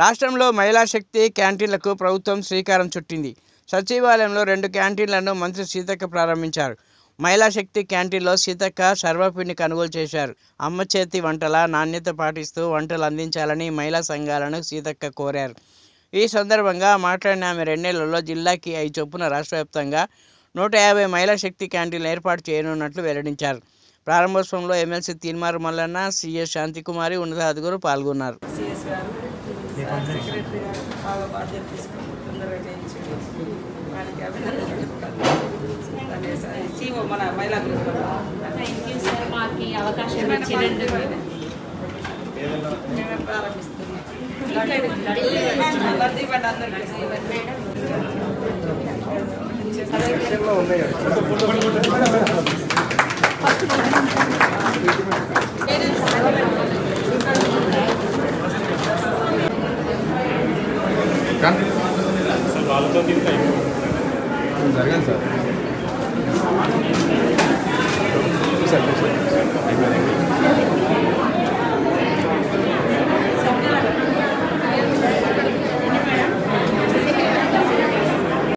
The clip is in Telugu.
రాష్ట్రంలో మహిళా శక్తి క్యాంటీన్లకు ప్రభుత్వం శ్రీకారం చుట్టింది. సచివాలయంలో 2 క్యాంటీన్లను మంత్రి సీతక్క ప్రారంభించారు. మహిళా శక్తి క్యాంటీన్లో సీతక్క సర్వపిండి కొనుగోలు చేశారు. అమ్మ చేతి వంటల నాణ్యత పాటిస్తూ వంటలు అందించాలని మహిళా సంఘాలను సీతక్క కోరారు. ఈ సందర్భంగా మాట్లాడిన ఆమె 2 నెలల్లో జిల్లాకి 5 చొప్పున రాష్ట్ర వ్యాప్తంగా 150 మహిళా శక్తి క్యాంటీన్లు ఏర్పాటు చేయనున్నట్లు వెల్లడించారు. ప్రారంభోత్సవంలో ఎమ్మెల్సీ తీన్మార్ మల్లన్న, సిఎస్ శాంతికుమారి, ఉన్నతాధికారులు పాల్గొన్నారు. జరగండి సార్.